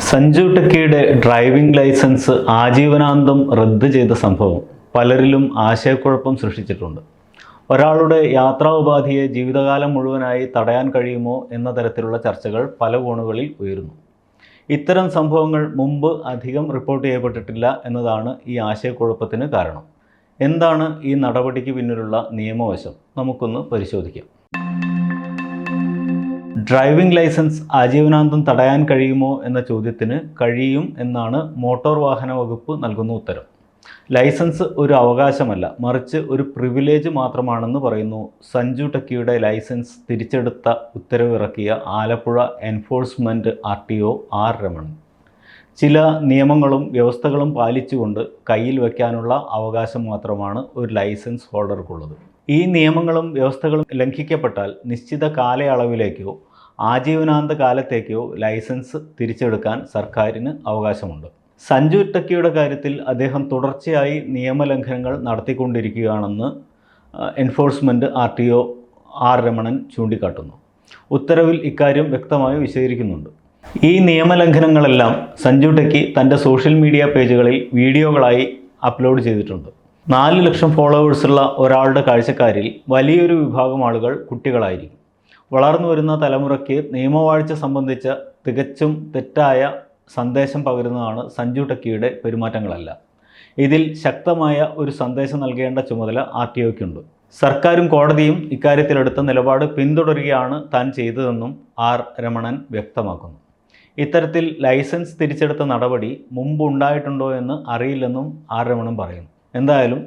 Sanju ടെക്കിയുടെ driving licence ആജീവനാന്തം റദ്ദ് ചെയ്ത സംഭവം പലരിലും ആശയക്കുഴപ്പം സൃഷ്ടിച്ചിട്ടുണ്ട്. ഒരാളുടെ യാത്രാ ഉപാധിയെ ജീവിതകാലം മുഴുവനായി തടയാൻ കഴിയുമോ എന്ന തരത്തിലുള്ള ചർച്ചകൾ പല കോണുകളിൽ ഉയരുന്നു. ഇത്തരം സംഭവങ്ങൾ മുമ്പ് അധികം റിപ്പോർട്ട് ചെയ്യപ്പെട്ടിട്ടില്ല എന്നതാണ് ഈ ആശയക്കുഴപ്പത്തിന് കാരണം. എന്താണ് ഈ നടപടിക്ക് പിന്നിലുള്ള നിയമവശം? നമുക്കൊന്ന് പരിശോധിക്കാം. ഡ്രൈവിംഗ് ലൈസൻസ് ആജീവനാന്തം തടയാൻ കഴിയുമോ എന്ന ചോദ്യത്തിന് കഴിയും എന്നാണ് മോട്ടോർ വാഹന വകുപ്പ് നൽകുന്ന ഉത്തരം. ലൈസൻസ് ഒരു അവകാശമല്ല, മറിച്ച് ഒരു പ്രിവിലേജ് മാത്രമാണെന്ന് പറയുന്നു സഞ്ജു ടെക്കിയുടെ ലൈസൻസ് തിരിച്ചെടുത്ത ഉത്തരവിറക്കിയ Alappuzha enforcement RTO R Ramanan. ചില നിയമങ്ങളും വ്യവസ്ഥകളും പാലിച്ചുകൊണ്ട് കയ്യിൽ വയ്ക്കാനുള്ള അവകാശം മാത്രമാണ് ഒരു ലൈസൻസ് ഹോൾഡർക്കുള്ളത്. ഈ നിയമങ്ങളും വ്യവസ്ഥകളും ലംഘിക്കപ്പെട്ടാൽ നിശ്ചിത കാലയളവിലേക്കോ ആജീവനാന്ത കാലത്തേക്കോ ലൈസൻസ് തിരിച്ചെടുക്കാൻ സർക്കാരിന് അവകാശമുണ്ട്. സഞ്ജു ടെക്കിയുടെ കാര്യത്തിൽ അദ്ദേഹം തുടർച്ചയായി നിയമലംഘനങ്ങൾ നടത്തിക്കൊണ്ടിരിക്കുകയാണെന്ന് എൻഫോഴ്സ്മെൻറ്റ് RTO R രമണൻ ചൂണ്ടിക്കാട്ടുന്നു. ഉത്തരവിൽ ഇക്കാര്യം വ്യക്തമായി വിശദീകരിക്കുന്നുണ്ട്. ഈ നിയമലംഘനങ്ങളെല്ലാം സഞ്ജു ടെക്കി തൻ്റെ സോഷ്യൽ മീഡിയ പേജുകളിൽ വീഡിയോകളായി അപ്ലോഡ് ചെയ്തിട്ടുണ്ട്. 4 ലക്ഷം ഫോളോവേഴ്സുള്ള ഒരാളുടെ കാഴ്ചക്കാരിൽ വലിയൊരു വിഭാഗം ആളുകൾ കുട്ടികളായിരിക്കും. വളർന്നു വരുന്ന തലമുറയ്ക്ക് നിയമവാഴ്ച സംബന്ധിച്ച തികച്ചും തെറ്റായ സന്ദേശം പകരുന്നതാണ് സഞ്ജു ടെക്കിയുടെ പെരുമാറ്റങ്ങളല്ല. ഇതിൽ ശക്തമായ ഒരു സന്ദേശം നൽകേണ്ട ചുമതല RTOയ്ക്കുണ്ട്. സർക്കാരും കോടതിയും ഇക്കാര്യത്തിലെടുത്ത നിലപാട് പിന്തുടരുകയാണ് താൻ ചെയ്തതെന്നും R രമണൻ വ്യക്തമാക്കുന്നു. ഇത്തരത്തിൽ ലൈസൻസ് തിരിച്ചെടുത്ത നടപടി മുമ്പ് ഉണ്ടായിട്ടുണ്ടോ എന്ന് അറിയില്ലെന്നും R രമണൻ പറയുന്നു. എന്തായാലും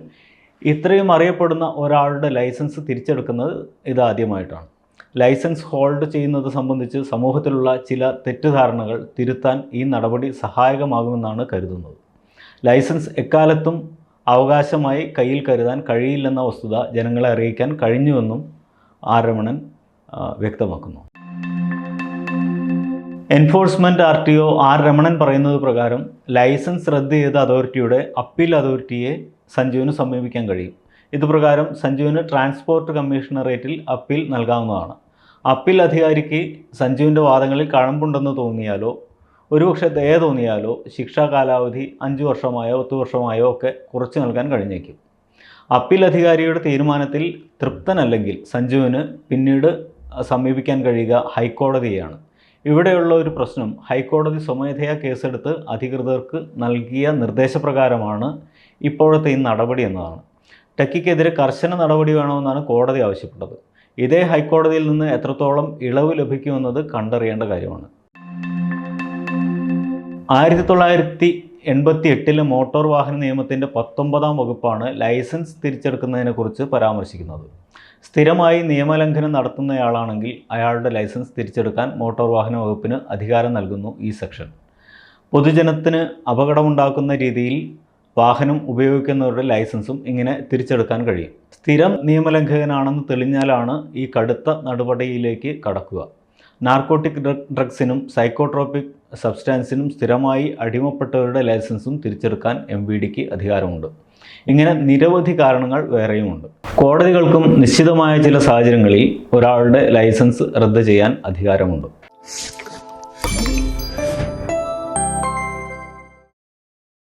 ഇത്രയും അറിയപ്പെടുന്ന ഒരാളുടെ ലൈസൻസ് തിരിച്ചെടുക്കുന്നത് ഇതാദ്യമായിട്ടാണ്. ലൈസൻസ് ഹോൾഡ് ചെയ്യുന്നത് സംബന്ധിച്ച് സമൂഹത്തിലുള്ള ചില തെറ്റിദ്ധാരണകൾ തിരുത്താൻ ഈ നടപടി സഹായകമാകുമെന്നാണ് കരുതുന്നത്. ലൈസൻസ് എക്കാലത്തും അവകാശമായി കയ്യിൽ കരുതാൻ കഴിയില്ലെന്ന വസ്തുത ജനങ്ങളെ അറിയിക്കാൻ കഴിഞ്ഞുവെന്നും R രമണൻ വ്യക്തമാക്കുന്നു. എൻഫോഴ്സ്മെൻറ്റ് RTO R രമണൻ പറയുന്നത് പ്രകാരം ലൈസൻസ് റദ്ദ് ചെയ്ത അതോറിറ്റിയുടെ അപ്പീൽ അതോറിറ്റിയെ സഞ്ജുവിന് സമീപിക്കാൻ കഴിയും. ഇതുപ്രകാരം സഞ്ജുവിന് ട്രാൻസ്പോർട്ട് കമ്മീഷണറേറ്റിൽ അപ്പീൽ നൽകാവുന്നതാണ്. അപ്പീൽ അധികാരിക്ക് സഞ്ജുവിൻ്റെ വാദങ്ങളിൽ കഴമ്പുണ്ടെന്ന് തോന്നിയാലോ ഒരുപക്ഷെ ദയ തോന്നിയാലോ ശിക്ഷാ കാലാവധി 5 വർഷമായോ 10 വർഷമായോ ഒക്കെ കുറച്ച് നൽകാൻ കഴിഞ്ഞേക്കും. അപ്പീൽ അധികാരിയുടെ തീരുമാനത്തിൽ തൃപ്തനല്ലെങ്കിൽ സഞ്ജുവിന് പിന്നീട് സമീപിക്കാൻ കഴിയുക ഹൈക്കോടതിയെയാണ്. ഇവിടെയുള്ള ഒരു പ്രശ്നം, ഹൈക്കോടതി സ്വമേധയാ കേസെടുത്ത് അധികൃതർക്ക് നൽകിയ നിർദ്ദേശപ്രകാരമാണ് ഇപ്പോഴത്തെ ഈ നടപടി എന്നതാണ്. ടെക്കിക്കെതിരെ കർശന നടപടി വേണമെന്നാണ് കോടതി ആവശ്യപ്പെട്ടത്. ഇതേ ഹൈക്കോടതിയിൽ നിന്ന് എത്രത്തോളം ഇളവ് ലഭിക്കുമെന്നത് കണ്ടറിയേണ്ട കാര്യമാണ്. 1988 മോട്ടോർ വാഹന നിയമത്തിൻ്റെ 19-ാം വകുപ്പാണ് ലൈസൻസ് തിരിച്ചെടുക്കുന്നതിനെക്കുറിച്ച് പരാമർശിക്കുന്നത്. സ്ഥിരമായി നിയമലംഘനം നടത്തുന്നയാളാണെങ്കിൽ അയാളുടെ ലൈസൻസ് തിരിച്ചെടുക്കാൻ മോട്ടോർ വാഹന വകുപ്പിന് അധികാരം നൽകുന്നു ഈ സെക്ഷൻ. പൊതുജനത്തിന് അപകടമുണ്ടാക്കുന്ന രീതിയിൽ വാഹനം ഉപയോഗിക്കുന്നവരുടെ ലൈസൻസും ഇങ്ങനെ തിരിച്ചെടുക്കാൻ കഴിയും. സ്ഥിരം നിയമലംഘകനാണെന്ന് തെളിഞ്ഞാലാണ് ഈ കടുത്ത നടപടിയിലേക്ക് കടക്കുക. നാർക്കോട്ടിക് ഡ്രഗ്സിനും സൈക്കോട്രോപിക് സബ്സ്റ്റാൻസിനും സ്ഥിരമായി അടിമപ്പെട്ടവരുടെ ലൈസൻസും തിരിച്ചെടുക്കാൻ MVDക്ക് അധികാരമുണ്ട്. ഇങ്ങനെ നിരവധി കാരണങ്ങൾ വേറെയുമുണ്ട്. കോടതികൾക്കും നിശ്ചിതമായ ചില സാഹചര്യങ്ങളിൽ ഒരാളുടെ ലൈസൻസ് റദ്ദ് ചെയ്യാൻ അധികാരമുണ്ട്.